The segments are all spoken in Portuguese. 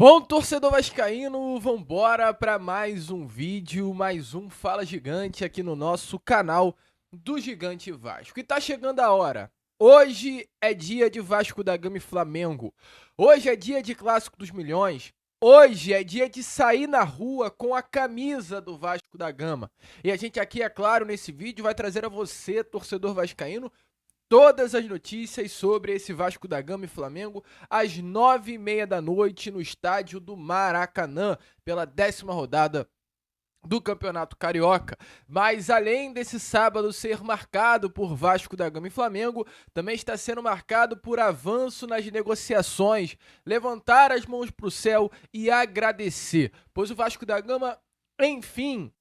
Bom, torcedor vascaíno, vambora para mais um vídeo, mais um Fala Gigante aqui no nosso canal do Gigante Vasco. E tá chegando a hora. Hoje é dia de Vasco da Gama e Flamengo. Hoje é dia de Clássico dos Milhões. Hoje é dia de sair na rua com a camisa do Vasco da Gama. E a gente aqui, é claro, nesse vídeo vai trazer a você, torcedor vascaíno, todas as notícias sobre esse Vasco da Gama e Flamengo às 9h30 da noite no estádio do Maracanã, pela 10ª rodada do Campeonato Carioca. Mas além desse sábado ser marcado por Vasco da Gama e Flamengo, também está sendo marcado por avanço nas negociações, levantar as mãos para o céu e agradecer, pois o Vasco da Gama, enfim,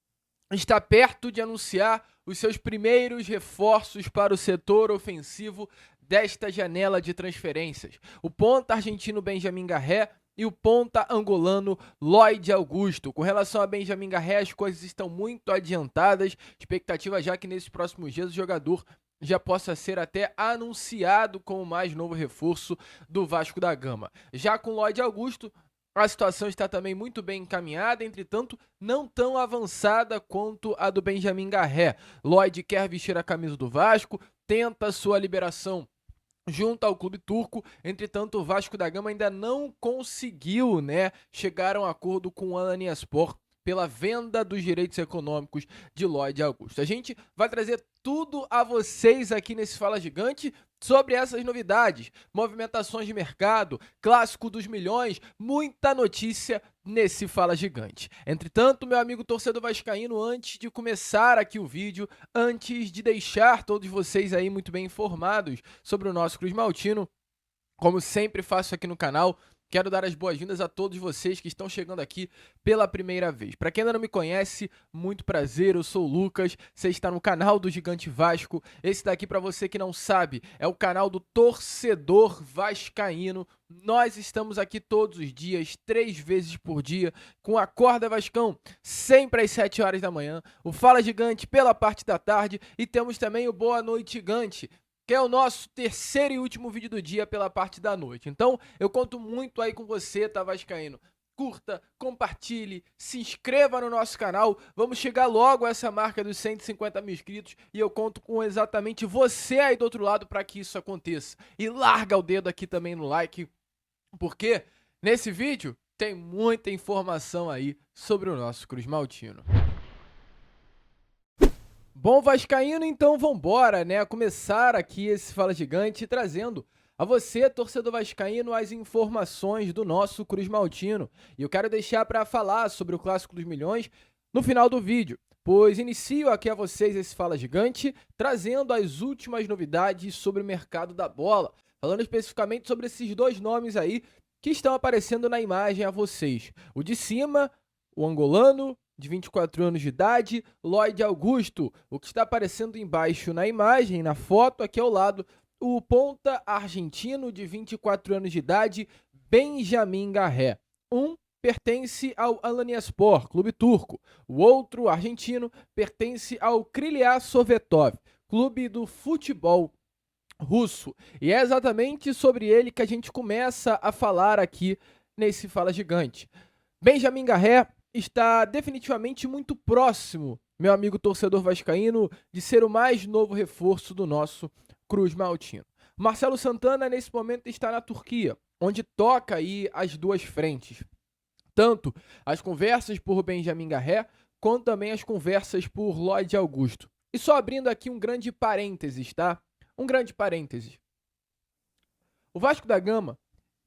está perto de anunciar os seus primeiros reforços para o setor ofensivo desta janela de transferências. O ponta argentino Benjamin Garré e o ponta angolano Lloyd Augusto. Com relação a Benjamin Garré, as coisas estão muito adiantadas. Expectativa já que nesses próximos dias o jogador já possa ser até anunciado como o mais novo reforço do Vasco da Gama. Já com Lloyd Augusto, a situação está também muito bem encaminhada, entretanto, não tão avançada quanto a do Benjamin Garré. Lloyd quer vestir a camisa do Vasco, tenta sua liberação junto ao clube turco, entretanto o Vasco da Gama ainda não conseguiu, chegar a um acordo com o Alanyaspor pela venda dos direitos econômicos de Lloyd Augusto. A gente vai trazer tudo a vocês aqui nesse Fala Gigante sobre essas novidades, movimentações de mercado, clássico dos milhões, muita notícia nesse Fala Gigante. Entretanto, meu amigo torcedor vascaíno, antes de começar aqui o vídeo, antes de deixar todos vocês aí muito bem informados sobre o nosso Cruz Maltino, como sempre faço aqui no canal, quero dar as boas-vindas a todos vocês que estão chegando aqui pela primeira vez. Para quem ainda não me conhece, muito prazer, eu sou o Lucas, você está no canal do Gigante Vasco. Esse daqui, para você que não sabe, é o canal do torcedor vascaíno. Nós estamos aqui todos os dias, 3 vezes por dia, com a Acorda Vascão, sempre às 7 horas da manhã, o Fala Gigante pela parte da tarde e temos também o Boa Noite Gigante, que é o nosso terceiro e último vídeo do dia pela parte da noite. Então, eu conto muito aí com você, tá, vascaíno? Curta, compartilhe, se inscreva no nosso canal. Vamos chegar logo a essa marca dos 150 mil inscritos e eu conto com exatamente você aí do outro lado para que isso aconteça. E larga o dedo aqui também no like, porque nesse vídeo tem muita informação aí sobre o nosso Cruz Maltino. Bom, vascaíno, então vambora, começar aqui esse Fala Gigante trazendo a você, torcedor vascaíno, as informações do nosso Cruz Maltino. E eu quero deixar para falar sobre o Clássico dos Milhões no final do vídeo, pois inicio aqui a vocês esse Fala Gigante trazendo as últimas novidades sobre o mercado da bola, falando especificamente sobre esses dois nomes aí que estão aparecendo na imagem a vocês. O de cima, o angolano, de 24 anos de idade, Lloyd Augusto. O que está aparecendo embaixo na imagem, na foto, aqui ao lado, o ponta argentino de 24 anos de idade, Benjamin Garré. Um pertence ao Alanyaspor, clube turco. O outro, argentino, pertence ao Krylia Sovetov, clube do futebol russo. E é exatamente sobre ele que a gente começa a falar aqui nesse Fala Gigante. Benjamin Garré está definitivamente muito próximo, meu amigo torcedor vascaíno, de ser o mais novo reforço do nosso Cruz Maltino. Marcelo Santana, nesse momento, está na Turquia, onde toca aí as duas frentes. Tanto as conversas por Benjamin Garré, quanto também as conversas por Lloyd Augusto. E só abrindo aqui um grande parênteses, tá? Um grande parênteses. O Vasco da Gama,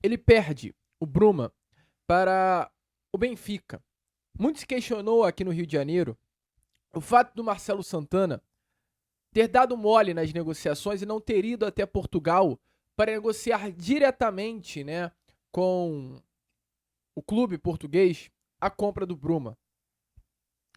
ele perde o Bruma para o Benfica. Muito se questionou aqui no Rio de Janeiro o fato do Marcelo Santana ter dado mole nas negociações e não ter ido até Portugal para negociar diretamente, com o clube português a compra do Bruma.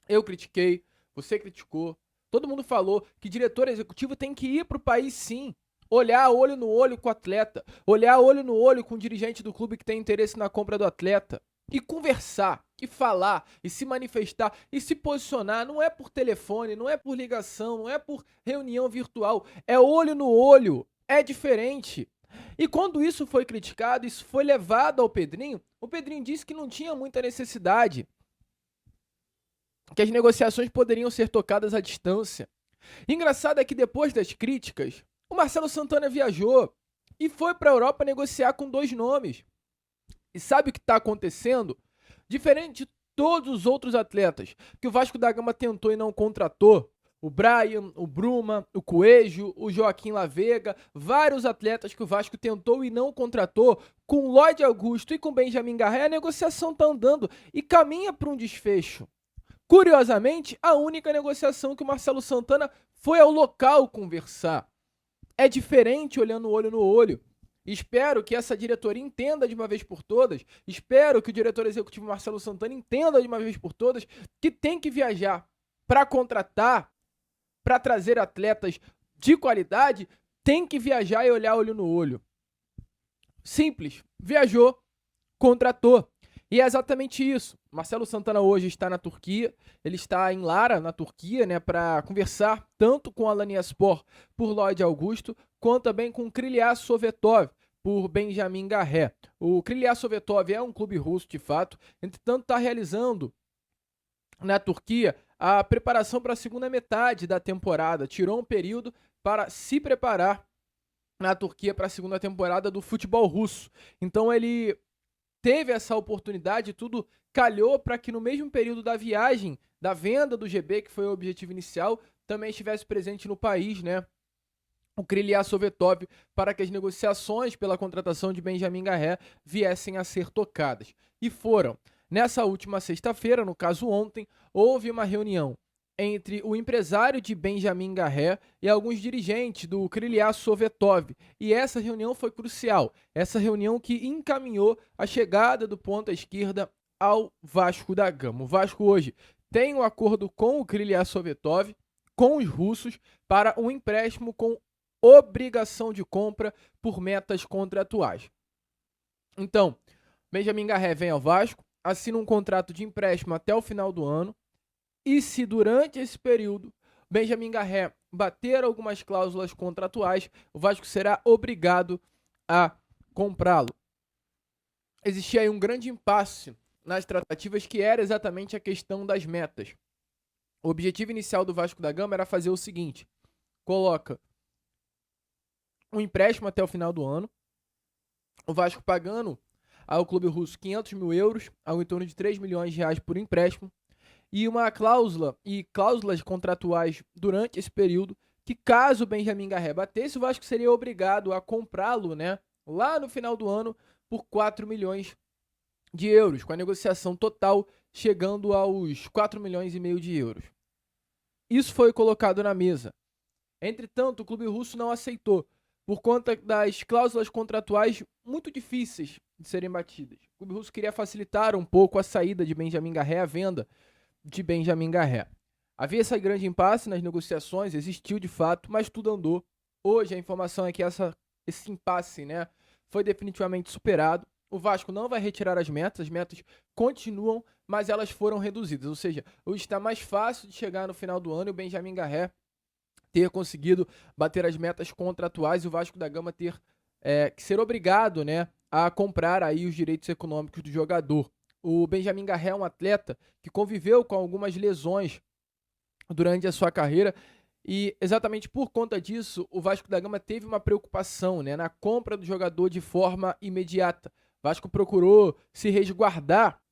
Eu critiquei, você criticou, todo mundo falou que diretor executivo tem que ir para o país sim, olhar olho no olho com o atleta, olhar olho no olho com o dirigente do clube que tem interesse na compra do atleta. E conversar, e falar, e se manifestar, e se posicionar, não é por telefone, não é por ligação, não é por reunião virtual, é olho no olho, é diferente. E quando isso foi criticado, isso foi levado ao Pedrinho, o Pedrinho disse que não tinha muita necessidade, que as negociações poderiam ser tocadas à distância. Engraçado é que depois das críticas, o Marcelo Santana viajou e foi para a Europa negociar com 2 nomes. E sabe o que está acontecendo? Diferente de todos os outros atletas que o Vasco da Gama tentou e não contratou, o Brian, o Bruma, o Coelho, o Joaquim Lavega, vários atletas que o Vasco tentou e não contratou, com o Lloyd Augusto e com o Benjamin Garré, a negociação está andando e caminha para um desfecho. Curiosamente, a única negociação que o Marcelo Santana foi ao local conversar. É diferente olhando olho no olho. Espero que essa diretoria entenda de uma vez por todas, espero que o diretor executivo Marcelo Santana entenda de uma vez por todas que tem que viajar para contratar, para trazer atletas de qualidade, tem que viajar e olhar olho no olho. Simples. Viajou, contratou. E é exatamente isso. Marcelo Santana hoje está na Turquia, ele está em Lara, na Turquia, né, para conversar tanto com Alanyaspor por Lloyd Augusto, quanto também com Krylia Sovetov por Benjamin Garré. O Krylia Sovetov é um clube russo de fato, entretanto está realizando na Turquia a preparação para a segunda metade da temporada, tirou um período para se preparar na Turquia para a segunda temporada do futebol russo. Então ele teve essa oportunidade, tudo calhou para que no mesmo período da viagem, da venda do GB, que foi o objetivo inicial, também estivesse presente no país, né? O Krylia Sovetov, para que as negociações pela contratação de Benjamin Garré viessem a ser tocadas. E foram. Nessa última sexta-feira, no caso ontem, houve uma reunião entre o empresário de Benjamin Garré e alguns dirigentes do Krylia Sovetov. E essa reunião foi crucial. Essa reunião que encaminhou a chegada do ponta esquerda ao Vasco da Gama. O Vasco hoje tem um acordo com o Krylia Sovetov, com os russos, para um empréstimo com obrigação de compra por metas contratuais. Então, Benjamin Garré vem ao Vasco, assina um contrato de empréstimo até o final do ano, e se durante esse período Benjamin Garré bater algumas cláusulas contratuais, o Vasco será obrigado a comprá-lo. Existia aí um grande impasse nas tratativas, que era exatamente a questão das metas. O objetivo inicial do Vasco da Gama era fazer o seguinte: coloca um empréstimo até o final do ano, o Vasco pagando ao clube russo 500 mil euros, ao em torno de 3 milhões de reais por empréstimo, e uma cláusula e cláusulas contratuais durante esse período, que caso o Benjamin Garré batesse, o Vasco seria obrigado a comprá-lo, né, lá no final do ano por 4 milhões de euros, com a negociação total chegando aos 4 milhões e meio de euros. Isso foi colocado na mesa. Entretanto, o clube russo não aceitou, por conta das cláusulas contratuais muito difíceis de serem batidas. O clube russo queria facilitar um pouco a saída de Benjamin Garré, a venda de Benjamin Garré. Havia esse grande impasse nas negociações, existiu de fato, mas tudo andou. Hoje a informação é que esse impasse, né, foi definitivamente superado. O Vasco não vai retirar as metas continuam, mas elas foram reduzidas. Ou seja, hoje está mais fácil de chegar no final do ano e o Benjamin Garré ter conseguido bater as metas contratuais e o Vasco da Gama ter que ser obrigado, né, a comprar aí os direitos econômicos do jogador. O Benjamin Garré é um atleta que conviveu com algumas lesões durante a sua carreira e exatamente por conta disso o Vasco da Gama teve uma preocupação, né, na compra do jogador de forma imediata. O Vasco procurou se resguardar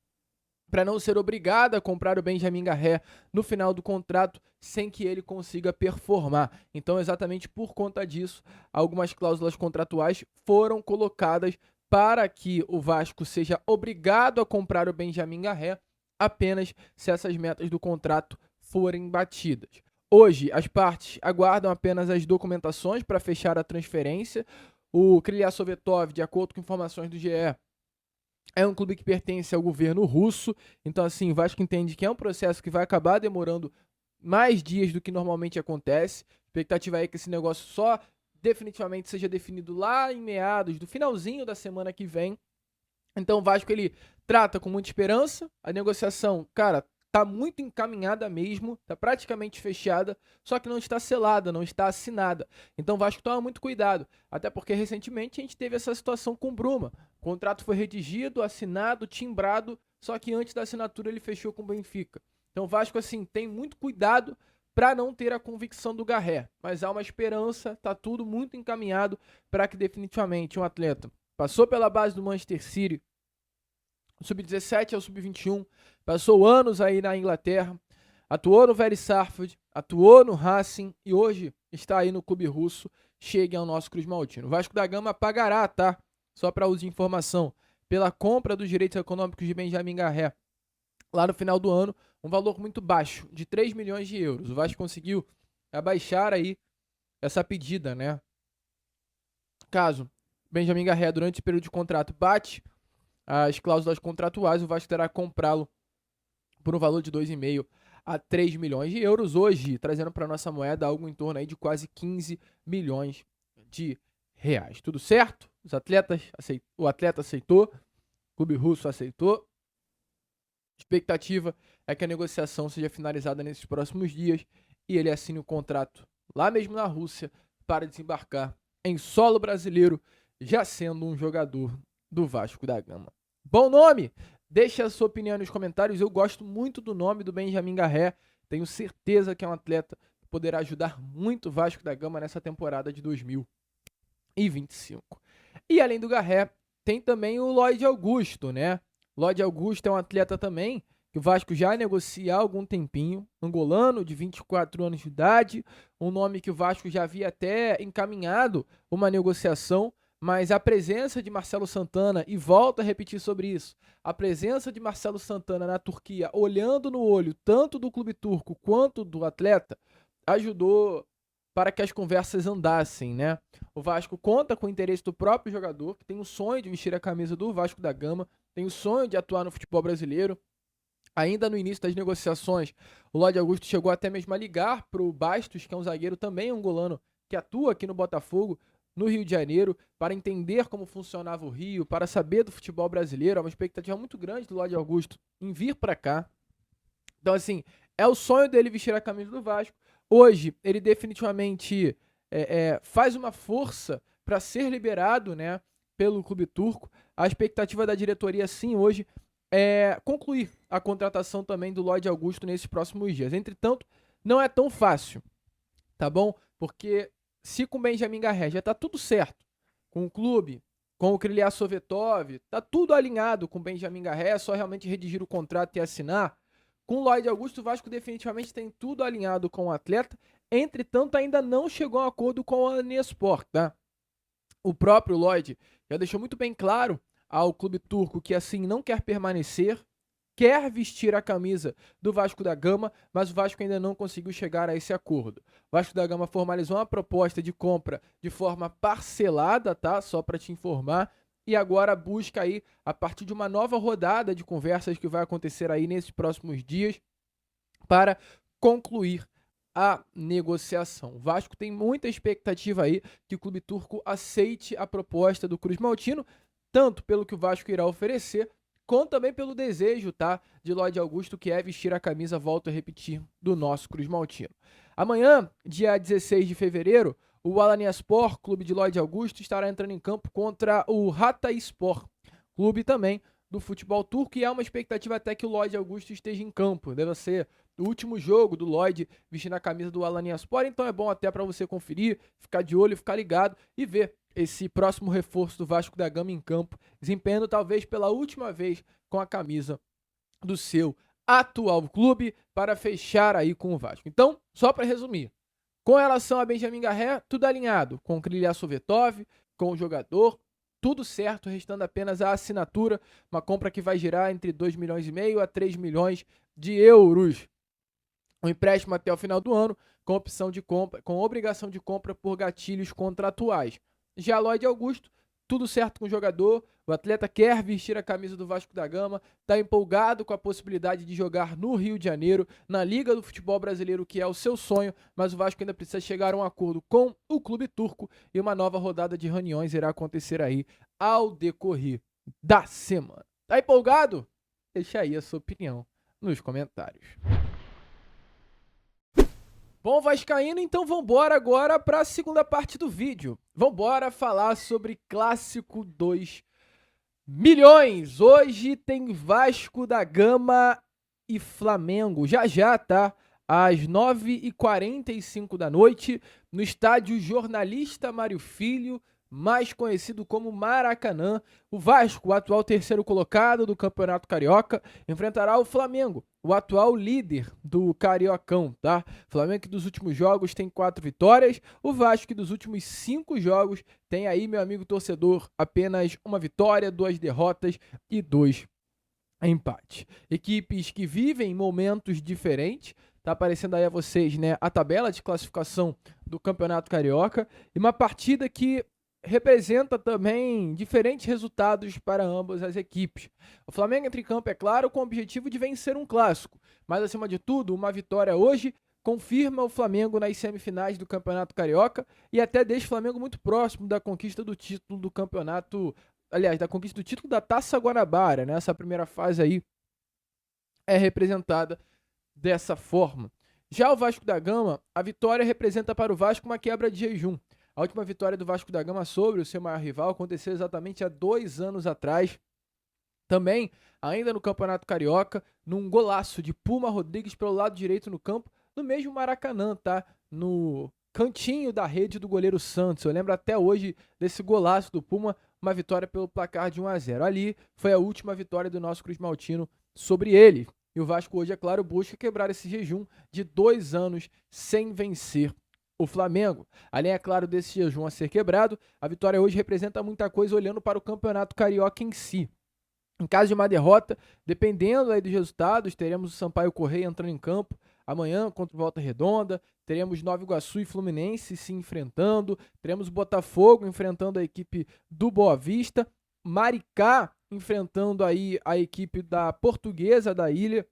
para não ser obrigado a comprar o Benjamin Garré no final do contrato sem que ele consiga performar. Então, exatamente por conta disso, algumas cláusulas contratuais foram colocadas para que o Vasco seja obrigado a comprar o Benjamin Garré apenas se essas metas do contrato forem batidas. Hoje, as partes aguardam apenas as documentações para fechar a transferência. O Krylia Sovetov, de acordo com informações do GE, é um clube que pertence ao governo russo, então assim, o Vasco entende que é um processo que vai acabar demorando mais dias do que normalmente acontece. A expectativa é que esse negócio só definitivamente seja definido lá em meados do finalzinho da semana que vem. Então o Vasco ele trata com muita esperança, a negociação, cara, tá muito encaminhada mesmo, tá praticamente fechada, só que não está selada, não está assinada. Então o Vasco toma muito cuidado, até porque recentemente a gente teve essa situação com o Bruma. O contrato foi redigido, assinado, timbrado, só que antes da assinatura ele fechou com o Benfica. Então o Vasco, assim, tem muito cuidado para não ter a convicção do Garré, mas há uma esperança, tá tudo muito encaminhado para que definitivamente um atleta passou pela base do Manchester City, sub-17 ao sub-21, passou anos aí na Inglaterra, atuou no Very Sarsfield, atuou no Racing e hoje está aí no clube russo, chegue ao nosso Cruz Maltino. O Vasco da Gama pagará, tá? Só para uso de informação, pela compra dos direitos econômicos de Benjamin Garré, lá no final do ano, um valor muito baixo, de 3 milhões de euros. O Vasco conseguiu abaixar aí essa pedida, né? Caso Benjamin Garré, durante esse período de contrato, bate as cláusulas contratuais, o Vasco terá que comprá-lo por um valor de 2,5 a 3 milhões de euros. Hoje, trazendo para nossa moeda algo em torno aí de quase 15 milhões de reais. Tudo certo? O atleta aceitou, o clube russo aceitou. Expectativa é que a negociação seja finalizada nesses próximos dias e ele assine o contrato lá mesmo na Rússia para desembarcar em solo brasileiro, já sendo um jogador do Vasco da Gama. Bom nome! Deixa a sua opinião nos comentários. Eu gosto muito do nome do Benjamin Garré. Tenho certeza que é um atleta que poderá ajudar muito o Vasco da Gama nessa temporada de 2025. E além do Garré, tem também o Lloyd Augusto, né? Lloyd Augusto é um atleta também que o Vasco já negocia há algum tempinho, angolano de 24 anos de idade, um nome que o Vasco já havia até encaminhado uma negociação, mas a presença de Marcelo Santana, e volto a repetir sobre isso, a presença de Marcelo Santana na Turquia, olhando no olho tanto do clube turco quanto do atleta, ajudou para que as conversas andassem, né? O Vasco conta com o interesse do próprio jogador, que tem o sonho de vestir a camisa do Vasco da Gama, tem o sonho de atuar no futebol brasileiro. Ainda no início das negociações, o Lloyd Augusto chegou até mesmo a ligar para o Bastos, que é um zagueiro também angolano, que atua aqui no Botafogo, no Rio de Janeiro, para entender como funcionava o Rio, para saber do futebol brasileiro. É uma expectativa muito grande do Lloyd Augusto em vir para cá. Então, assim, é o sonho dele vestir a camisa do Vasco. Hoje, ele definitivamente faz uma força para ser liberado, né, pelo clube turco. A expectativa da diretoria, sim, hoje é concluir a contratação também do Lloyd Augusto nesses próximos dias. Entretanto, não é tão fácil, tá bom? Porque se com o Benjamin Garré já tá tudo certo, com o clube, com o Krylia Sovetov, tá tudo alinhado com o Benjamin Garré, é só realmente redigir o contrato e assinar. Com o Lloyd Augusto, o Vasco definitivamente tem tudo alinhado com o atleta, entretanto ainda não chegou a um acordo com a Alanya-Sport, tá? O próprio Lloyd já deixou muito bem claro ao clube turco que assim não quer permanecer, quer vestir a camisa do Vasco da Gama, mas o Vasco ainda não conseguiu chegar a esse acordo. O Vasco da Gama formalizou uma proposta de compra de forma parcelada, tá? Só para te informar. E agora busca aí, a partir de uma nova rodada de conversas que vai acontecer aí nesses próximos dias, para concluir a negociação. O Vasco tem muita expectativa aí que o clube turco aceite a proposta do Cruz Maltino, tanto pelo que o Vasco irá oferecer, quanto também pelo desejo, tá, de Lloyd Augusto, que é vestir a camisa, volto a repetir, do nosso Cruz Maltino. Amanhã, dia 16 de fevereiro, o Alanyaspor, clube de Lloyd Augusto, estará entrando em campo contra o Hatayspor, clube também do futebol turco, e há uma expectativa até que o Lloyd Augusto esteja em campo. Deve ser o último jogo do Lloyd vestindo a camisa do Alanyaspor, então é bom até para você conferir, ficar de olho, ficar ligado e ver esse próximo reforço do Vasco da Gama em campo, desempenhando talvez pela última vez com a camisa do seu atual clube para fechar aí com o Vasco. Então, só para resumir, com relação a Benjamin Garré, tudo alinhado com o Krylia Sovetov, com o jogador, tudo certo, restando apenas a assinatura, uma compra que vai girar entre 2,5 milhões a 3 milhões de euros. Um empréstimo até o final do ano, com opção de compra, com obrigação de compra por gatilhos contratuais. Já Lloyd Augusto, tudo certo com o jogador, o atleta quer vestir a camisa do Vasco da Gama, está empolgado com a possibilidade de jogar no Rio de Janeiro, na Liga do Futebol Brasileiro, que é o seu sonho, mas o Vasco ainda precisa chegar a um acordo com o clube turco e uma nova rodada de reuniões irá acontecer aí ao decorrer da semana. Tá empolgado? Deixa aí a sua opinião nos comentários. Bom, vascaíno, então vambora agora para a segunda parte do vídeo. Vambora falar sobre Clássico 2 milhões. Hoje tem Vasco da Gama e Flamengo. Já, tá? Às 9h45 da noite, no estádio Jornalista Mário Filho, mais conhecido como Maracanã. O Vasco, o atual terceiro colocado do Campeonato Carioca, enfrentará o Flamengo, o atual líder do Cariocão, tá? O Flamengo que dos últimos jogos tem 4 vitórias, o Vasco que dos últimos 5 jogos tem aí, meu amigo torcedor, apenas 1 vitória, 2 derrotas e 2 empates. Equipes que vivem momentos diferentes. Tá aparecendo aí a vocês, né, a tabela de classificação do Campeonato Carioca e uma partida que representa também diferentes resultados para ambas as equipes. O Flamengo entra em campo, é claro, com o objetivo de vencer um clássico, mas acima de tudo, uma vitória hoje confirma o Flamengo nas semifinais do Campeonato Carioca e até deixa o Flamengo muito próximo da conquista do título do campeonato, aliás, da conquista do título da Taça Guanabara, né? Essa primeira fase aí é representada dessa forma. Já o Vasco da Gama, a vitória representa para o Vasco uma quebra de jejum. A última vitória do Vasco da Gama sobre o seu maior rival aconteceu exatamente há 2 anos atrás. Também, ainda no Campeonato Carioca, num golaço de Puma Rodrigues pelo lado direito no campo, no mesmo Maracanã, tá? No cantinho da rede do goleiro Santos. Eu lembro até hoje desse golaço do Puma, uma vitória pelo placar de 1-0. Ali foi a última vitória do nosso Cruz Maltino sobre ele. E o Vasco hoje, é claro, busca quebrar esse jejum de 2 anos sem vencer o Flamengo. Além, é claro, desse jejum a ser quebrado, a vitória hoje representa muita coisa olhando para o Campeonato Carioca em si. Em caso de uma derrota, dependendo aí dos resultados, teremos o Sampaio Corrêa entrando em campo amanhã contra o Volta Redonda, teremos Nova Iguaçu e Fluminense se enfrentando, teremos o Botafogo enfrentando a equipe do Boa Vista, Maricá enfrentando aí a equipe da Portuguesa da Ilha.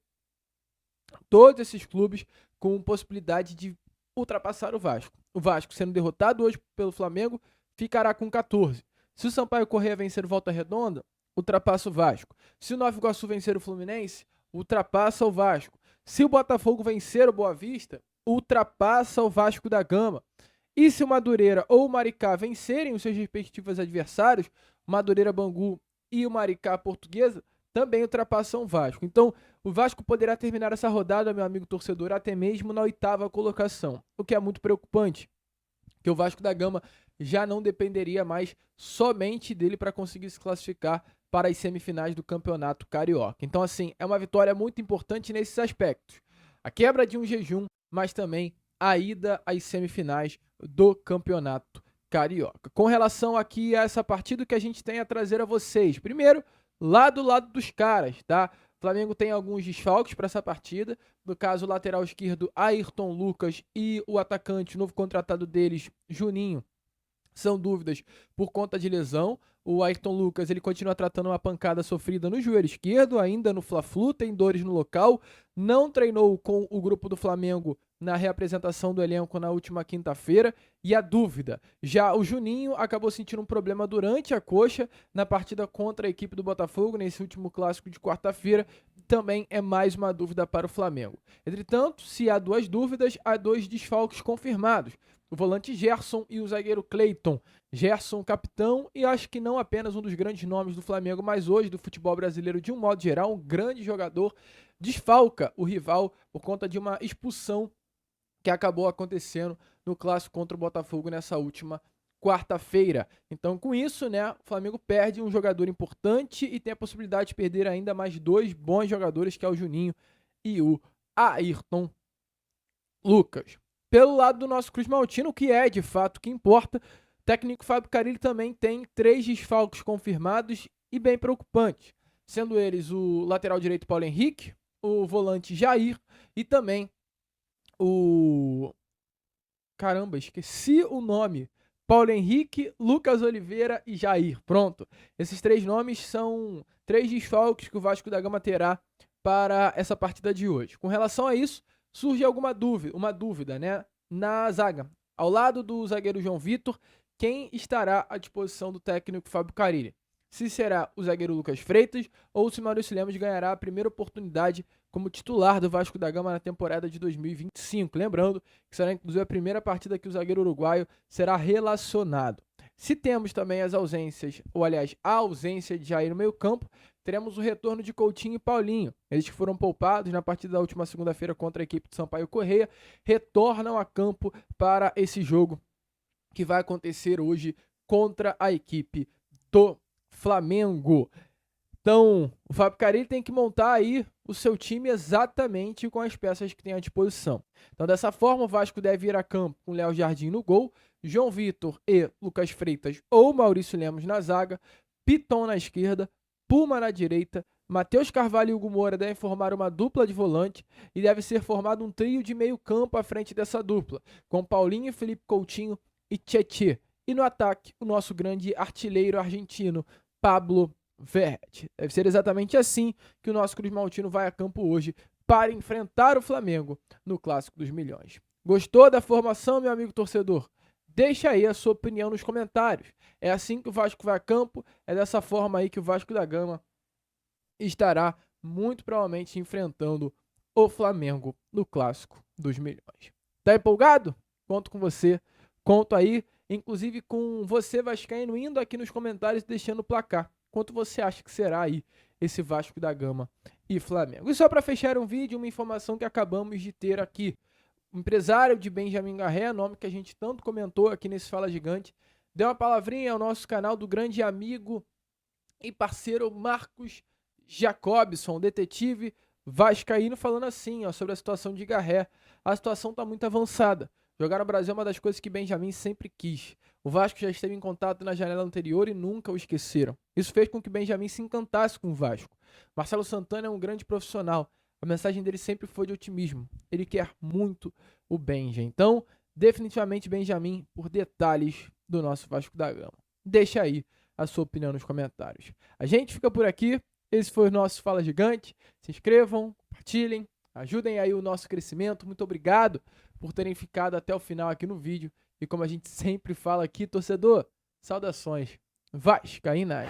Todos esses clubes com possibilidade de ultrapassar o Vasco. O Vasco, sendo derrotado hoje pelo Flamengo, ficará com 14. Se o Sampaio Corrêa vencer o Volta Redonda, ultrapassa o Vasco. Se o Nova Iguaçu vencer o Fluminense, ultrapassa o Vasco. Se o Botafogo vencer o Boa Vista, ultrapassa o Vasco da Gama. E se o Madureira ou o Maricá vencerem os seus respectivos adversários, o Madureira Bangu e o Maricá Portuguesa, também ultrapassam o Vasco. Então, o Vasco poderá terminar essa rodada, meu amigo torcedor, até mesmo na 8ª colocação, o que é muito preocupante, que o Vasco da Gama já não dependeria mais somente dele para conseguir se classificar para as semifinais do Campeonato Carioca. Então, assim, é uma vitória muito importante nesses aspectos. A quebra de um jejum, mas também a ida às semifinais do Campeonato Carioca. Com relação aqui a essa partida que a gente tem a trazer a vocês. Primeiro, lá do lado dos caras, tá? O Flamengo tem alguns desfalques para essa partida. No caso, o lateral esquerdo, Ayrton Lucas, e o atacante, o novo contratado deles, Juninho, são dúvidas por conta de lesão. O Ayrton Lucas, ele continua tratando uma pancada sofrida no joelho esquerdo, ainda no Fla-Flu, tem dores no local. Não treinou com o grupo do Flamengo na reapresentação do elenco na última quinta-feira. E a dúvida, já o Juninho acabou sentindo um problema durante a coxa na partida contra a equipe do Botafogo, nesse último clássico de quarta-feira. Também é mais uma dúvida para o Flamengo. Entretanto, se há 2 dúvidas, há 2 desfalques confirmados. O volante Gerson e o zagueiro Cleiton. Gerson, capitão, e acho que não apenas um dos grandes nomes do Flamengo, mas hoje do futebol brasileiro de um modo geral, um grande jogador, desfalca o rival por conta de uma expulsão que acabou acontecendo no clássico contra o Botafogo nessa última quarta-feira. Então, com isso, né, o Flamengo perde um jogador importante e tem a possibilidade de perder ainda mais 2 bons jogadores, que é o Juninho e o Ayrton Lucas. Pelo lado do nosso Cruz Maltino, que é de fato o que importa, o técnico Fábio Carille também tem 3 desfalques confirmados e bem preocupantes, sendo eles o lateral direito Paulo Henrique, o volante Jair e também o... Caramba, esqueci o nome. Paulo Henrique, Lucas Oliveira e Jair. Pronto. Esses 3 nomes são 3 desfalques que o Vasco da Gama terá para essa partida de hoje. Com relação a isso, surge uma dúvida, né, na zaga. Ao lado do zagueiro João Vitor, quem estará à disposição do técnico Fábio Carille? se será o zagueiro Lucas Freitas ou se Maurício Lemos ganhará a primeira oportunidade como titular do Vasco da Gama na temporada de 2025. Lembrando que será inclusive a primeira partida que o zagueiro uruguaio será relacionado. Se temos também as ausências, ou aliás, a ausência de Jair no meio-campo, teremos o retorno de Coutinho e Paulinho. Eles que foram poupados na partida da última segunda-feira contra a equipe de Sampaio Corrêa, retornam a campo para esse jogo que vai acontecer hoje contra a equipe do Flamengo. Então, o Fábio Carille tem que montar aí o seu time exatamente com as peças que tem à disposição. Então, dessa forma, o Vasco deve ir a campo com Léo Jardim no gol, João Vitor e Lucas Freitas ou Maurício Lemos na zaga, Piton na esquerda, Puma na direita, Matheus Carvalho e Hugo Moura devem formar uma dupla de volante e deve ser formado um trio de meio campo à frente dessa dupla, com Paulinho, Felipe Coutinho e Tietê. E no ataque, o nosso grande artilheiro argentino, Pablo Verratti. Deve ser exatamente assim que o nosso Cruz Maltino vai a campo hoje para enfrentar o Flamengo no Clássico dos Milhões. Gostou da formação, meu amigo torcedor? Deixa aí a sua opinião nos comentários. É assim que o Vasco vai a campo, é dessa forma aí que o Vasco da Gama estará muito provavelmente enfrentando o Flamengo no Clássico dos Milhões. Tá empolgado? Conto com você, conto aí, inclusive com você vascaíno indo aqui nos comentários e deixando o placar. Quanto você acha que será aí esse Vasco da Gama e Flamengo? E só para fechar um vídeo, uma informação que acabamos de ter aqui. O empresário de Benjamin Garré, nome que a gente tanto comentou aqui nesse Fala Gigante, deu uma palavrinha ao nosso canal do grande amigo e parceiro Marcos Jacobson, detetive vascaíno, falando assim, ó, sobre a situação de Garré. A situação está muito avançada. Jogar no Brasil é uma das coisas que Benjamin sempre quis. O Vasco já esteve em contato na janela anterior e nunca o esqueceram. Isso fez com que Benjamin se encantasse com o Vasco. Marcelo Santana é um grande profissional. A mensagem dele sempre foi de otimismo. Ele quer muito o Benja. Então, definitivamente Benjamin por detalhes do nosso Vasco da Gama. Deixa aí a sua opinião nos comentários. A gente fica por aqui. Esse foi o nosso Fala Gigante. Se inscrevam, compartilhem, ajudem aí o nosso crescimento. Muito obrigado por terem ficado até o final aqui no vídeo. E como a gente sempre fala aqui, torcedor, saudações vascaínas.